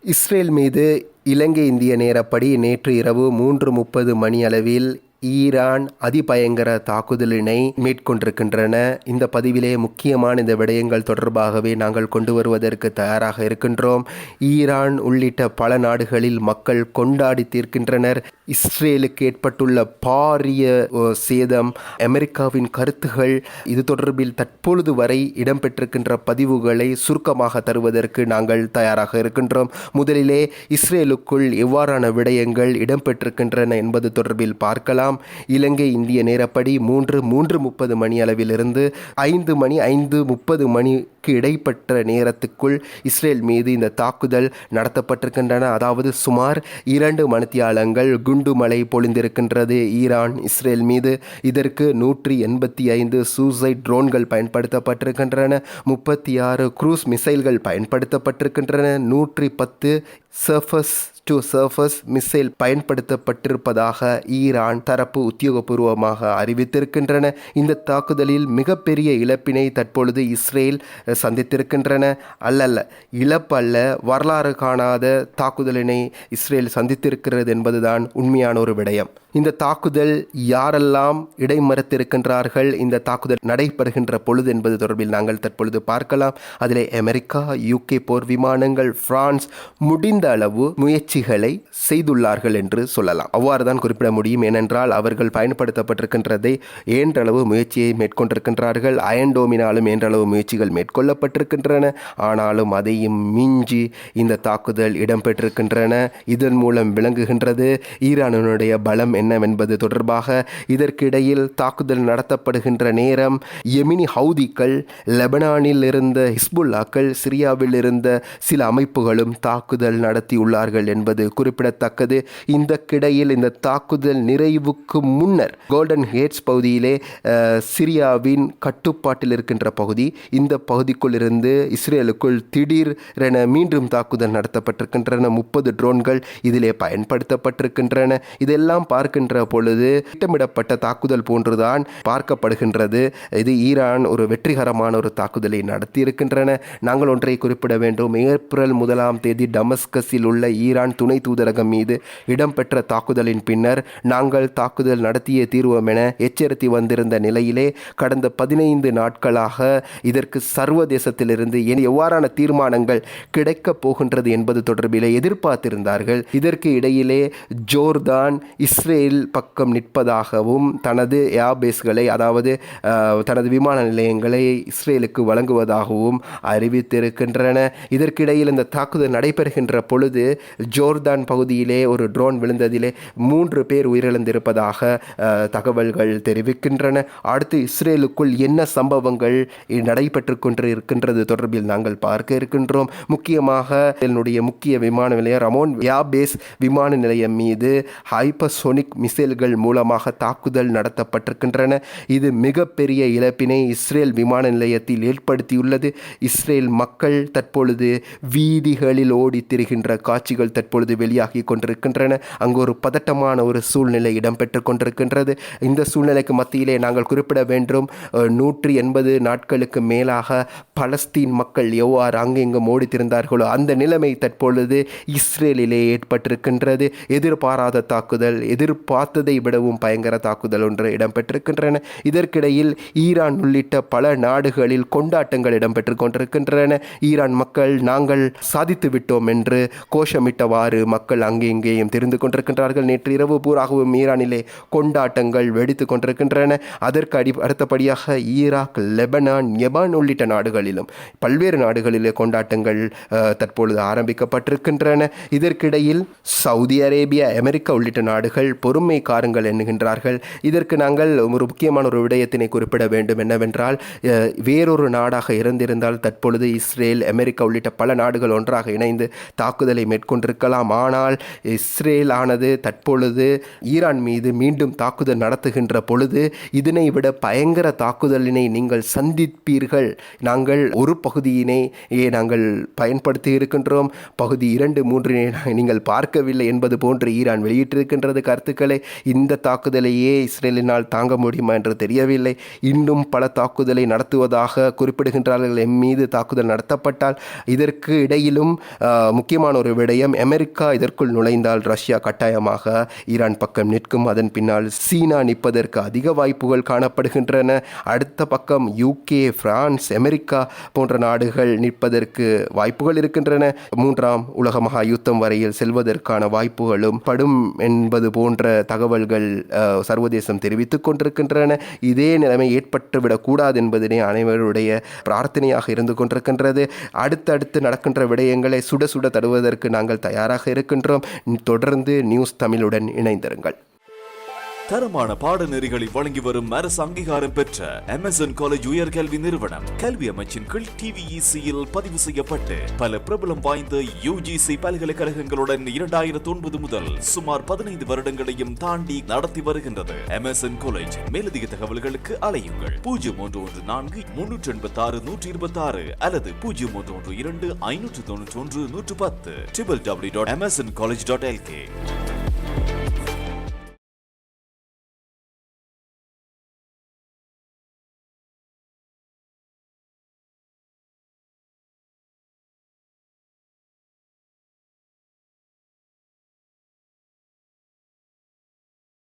Israel மீது இலங்கை இந்திய நேரப்படி நேற்று இரவு 3:30 மணியளவில் ஈரான் அதிபயங்கர தாக்குதலினை மேற்கொண்டிருக்கின்றன. இந்த பதிவிலே முக்கியமான இந்த விடயங்கள் தொடர்பாகவே நாங்கள் கொண்டு வருவதற்கு தயாராக இருக்கின்றோம். ஈரான் உள்ளிட்ட பல நாடுகளில் மக்கள் கொண்டாடி தீர்க்கின்றனர். இஸ்ரேலுக்கு ஏற்பட்டுள்ள பாரிய சேதம், அமெரிக்காவின் கருத்துகள், இது தொடர்பில் தற்பொழுது வரை இடம்பெற்றிருக்கின்ற பதிவுகளை சுருக்கமாக தருவதற்கு நாங்கள் தயாராக இருக்கின்றோம். முதலிலே இஸ்ரேலுக்குள் எவ்வாறான விடயங்கள் இடம்பெற்றிருக்கின்றன என்பது தொடர்பில் பார்க்கலாம். இலங்கை இந்திய நேரப்படி 3:30 மணி அளவிலிருந்து 5:30 மணிக்கு இடைப்பட்ட நேரத்துக்குள் இஸ்ரேல் மீது இந்த தாக்குதல் நடத்தப்பட்டிருக்கின்றன. அதாவது சுமார் 2 மணித்தியாலங்கள் குண்டு மழை பொழிந்திருக்கின்றது ஈரான் இஸ்ரேல் மீது. இதற்கு 185 சூசைட் ட்ரோன்கள் பயன்படுத்தப்பட்டிருக்கின்றன, 36 க்ரூஸ் மிசைல்கள் பயன்படுத்தப்பட்டிருக்கின்றன, 110 சர்ஃபஸ் டு சர்ஃபஸ் மிசைல் பயன்படுத்தப்பட்டிருப்பதாக ஈரான் தரப்பு உத்தியோகபூர்வமாக அறிவித்திருக்கின்றன. இந்த தாக்குதலில் மிகப்பெரிய இழப்பினை தற்பொழுது இஸ்ரேல் சந்தித்திருக்கின்றன. இழப்பல்ல, வரலாறு காணாத தாக்குதலினை இஸ்ரேல் சந்தித்திருக்கிறது என்பதுதான் உண்மையான ஒரு விடயம். இந்த தாக்குதல் யாரெல்லாம் இடைமறுத்திருக்கின்றார்கள், இந்த தாக்குதல் நடைபெறுகின்ற பொழுது என்பது தொடர்பில் நாங்கள் தற்பொழுது பார்க்கலாம். அதிலே அமெரிக்கா, UK போர் விமானங்கள், பிரான்ஸ் முடிந்த அளவு முயற்சிகளை செய்துள்ளார்கள் என்று சொல்லலாம். அவ்வாறு தான் குறிப்பிட முடியும். ஏனென்றால் அவர்கள் பயன்படுத்தப்பட்டிருக்கின்றதை ஏன்றளவு முயற்சியை மேற்கொண்டிருக்கின்றார்கள். அயன்டோமினாலும் ஏன்றளவு முயற்சிகள் மேற்கொள்ளப்பட்டிருக்கின்றன. ஆனாலும் அதையும் மிஞ்சி இந்த தாக்குதல் இடம்பெற்றிருக்கின்றன. இதன் மூலம் விளங்குகின்றது ஈரானுடைய பலம் என்னவென்பது தொடர்பாக. இதற்கிடையில் தாக்குதல் நடத்தப்படுகின்ற நேரம் யெமினி ஹவுதிகள், லெபனானில் இருந்த ஹிஸ்புல்லாக்கள், சிரியாவில் இருந்த சில அமைப்புகளும் தாக்குதல் நடத்தியுள்ளார்கள் என்பது குறிப்பிடத்தக்கது. இந்த கிடையில் இந்த தாக்குதல் நிறைவுக்கு முன்னர் கோல்டன் ஹேட்ஸ் பகுதியிலே சிரியாவின் கட்டுப்பாட்டில் இருக்கின்ற பகுதி, இந்த பகுதிக்குள் இருந்து இஸ்ரேலுக்குள் திடீரென மீண்டும் தாக்குதல் நடத்தப்பட்டிருக்கின்றன. 30 ட்ரோன்கள் இதிலே பயன்படுத்தப்பட்டிருக்கின்றன. இதெல்லாம் பார்க்கின்ற பொழுது திட்டமிடப்பட்ட தாக்குதல் போன்றுதான் பார்க்கப்படுகின்றது. இது ஈரான் ஒரு வெற்றிகரமான ஒரு தாக்குதலை நடத்தியிருக்கின்றன. நாங்கள் ஒன்றை குறிப்பிட வேண்டும். ஏப்ரல் 1 டமஸ்கஸில் உள்ள ஈரான் துணை தூதரகம் மீது இடம்பெற்ற தாக்குதலின் பின்னர் நாங்கள் தாக்குதல் நடத்திய தீர்வோம் என எச்சரித்து வந்திருந்த நிலையிலே கடந்த 15 நாட்களாக இதற்கு சர்வதேசத்திலிருந்து எவ்வாறான தீர்மானங்கள் கிடைக்கப் போகின்றது என்பது தொடர்பிலே எதிர்பார்த்திருந்தார்கள். இதற்கு இடையிலே ஜோர்தான் இஸ்ரேல் பக்கம் நிற்பதாகவும் தனது ஏர்பேஸ்களை, அதாவது தனது விமான நிலையங்களை இஸ்ரேலுக்கு வழங்குவதாகவும் அறிவித்திருக்கின்றன. இதற்கிடையில் இந்த தாக்குதல் நடைபெறுகின்ற பொழுது ஜோர்தான் பகுதியிலே ஒரு ட்ரோன் விழுந்ததிலே 3 பேர் உயிரிழந்திருப்பதாக தகவல்கள் தெரிவிக்கின்றன. அடுத்து இஸ்ரேலுக்குள் என்ன சம்பவங்கள் நடைபெற்று கொண்டிருக்கின்றது தொடர்பில் நாங்கள் பார்க்க இருக்கின்றோம். முக்கியமாக என்னுடைய முக்கிய விமான நிலையம் ரமோன் ஏர்பேஸ் விமான நிலையம் மீது ஹைப்பர்சோனிக் மிசைல்கள் மூலமாக தாக்குதல் நடத்தப்பட்டிருக்கின்றன. இது மிகப்பெரிய இழப்பினை இஸ்ரேல் விமான நிலையத்தில் ஏற்படுத்தியுள்ளது. இஸ்ரேல் மக்கள் தற்பொழுது வீதிகளில் ஓடி திரிகின்ற காட்சிகள் தற்பொழுது வெளியாகி கொண்டிருக்கின்றன. அங்கு ஒரு பதட்டமான ஒரு சூழ்நிலை இடம்பெற்று கொண்டிருக்கின்றது. இந்த சூழ்நிலைக்கு மத்தியிலே நாங்கள் குறிப்பிட வேண்டும், 180 நாட்களுக்கு மேலாக பலஸ்தீன் மக்கள் எவ்வாறு அங்கெங்கும் ஓடித்திருந்தார்களோ அந்த நிலைமை தற்பொழுது இஸ்ரேலிலே ஏற்பட்டிருக்கின்றது. எதிர்பாராத தாக்குதல், எதிர்பார்த்ததை விடவும் பயங்கர தாக்குதல் ஒன்று இடம்பெற்றிருக்கின்றன. இதற்கிடையில் ஈரான் உள்ளிட்ட பல நாடுகளில் கொண்டாட்டங்கள் இடம்பெற்று கொண்டிருக்கின்றன. ஈரான் மக்கள் நாங்கள் சாதித்து விட்டோம் என்று கோஷமிட்டவாறு மக்கள் அங்கே இங்கேயும் தெரிந்து கொண்டிருக்கின்றார்கள். நேற்று இரவு பூராகவும் ஈரானிலே கொண்டாட்டங்கள் வெடித்து கொண்டிருக்கின்றன. அதற்கு அடுத்தபடியாக ஈராக், லெபனான், யெமன் உள்ளிட்ட நாடுகளிலும் பல்வேறு நாடுகளிலே கொண்டாட்டங்கள் தற்பொழுது ஆரம்பிக்கப்பட்டிருக்கின்றன. இதற்கிடையில் சவுதி அரேபியா, அமெரிக்கா உள்ளிட்ட நாடுகள் பொறுமை காருங்கள் என்கின்றார்கள். இதற்கு நாங்கள் ஒரு முக்கியமான ஒரு விடயத்தினை குறிப்பிட வேண்டும். என்னவென்றால், வேறொரு நாடாக இருந்திருந்தால் தற்பொழுது இஸ்ரேல், அமெரிக்கா உள்ளிட்ட பல நாடுகள் ஒன்றாக இணைந்து தாக்குதலை மேற்கொண்டிருக்கலாம். ஆனால் இஸ்ரேல் ஆனது தற்பொழுது ஈரான் மீது மீண்டும் தாக்குதல் நடத்துகின்ற பொழுது இதனை விட பயங்கர தாக்குதலினை நீங்கள் சந்திப்பீர்கள். நாங்கள் ஒரு பகுதியினை நாங்கள் பயன்படுத்தி இருக்கின்றோம், பகுதி 2, 3 நீங்கள் பார்க்கவில்லை என்பது போன்று ஈரான் வெளியிட்டிருக்கின்றது கருத்துக்கள். தாக்குதல்களை, இந்த தாக்குதலையே இஸ்ரேலினால் தாங்க முடியுமா என்று தெரியவில்லை. இன்னும் பல தாக்குதலை நடத்துவதாக குறிப்பிடுகின்றார்கள். எம் மீது தாக்குதல் நடத்தப்பட்டால். இதற்கு இடையிலும் முக்கியமான ஒரு விடயம், அமெரிக்கா இதற்குள் நுழைந்தால் ரஷ்யா கட்டாயமாக ஈரான் பக்கம் நிற்கும். அதன் பின்னால் சீனா நிற்பதற்கு அதிக வாய்ப்புகள் காணப்படுகின்றன. அடுத்த பக்கம் யூகே, பிரான்ஸ், அமெரிக்கா போன்ற நாடுகள் நிற்பதற்கு வாய்ப்புகள் இருக்கின்றன. மூன்றாம் உலக மகா யுத்தம் வரையில் செல்வதற்கான வாய்ப்புகளும் படும் என்பது போன்ற தகவல்கள் சர்வதேசம் தெரிவித்துக் கொண்டிருக்கின்றன. இதே நிலைமை ஏற்பட்டுவிடக் கூடாது என்பதனை அனைவருடைய பிரார்த்தனையாக இருந்து கொண்டிருக்கின்றது. அடுத்தடுத்து நடக்கின்ற விடயங்களை சுட சுட தருவதற்கு நாங்கள் தயாராக இருக்கின்றோம். தொடர்ந்து நியூஸ் தமிழுடன் இணைந்திருங்கள். தரமான பாடநெறிகளை வழங்கி வரும் அரசு அங்கீகாரம் பெற்ற அமேசான் காலேஜ் உயர்கல்வி நிறுவனம் கல்வி அமைச்சின் கீழ் TVEC-யில் பதிவு செய்யப்பட்டு பல பிரபலம் வாய்ந்த UGC பல்கலைக்கழகங்களுடன் 2009 முதல் சுமார் 15 வருடங்களையும் தாண்டி நடத்தி வருகின்றது அமேசான் காலேஜ். மேலதிக தகவல்களுக்கு அழையுங்கள் 0114-386-126 அல்லது 0112-591-110 www.amazoncollege.lk.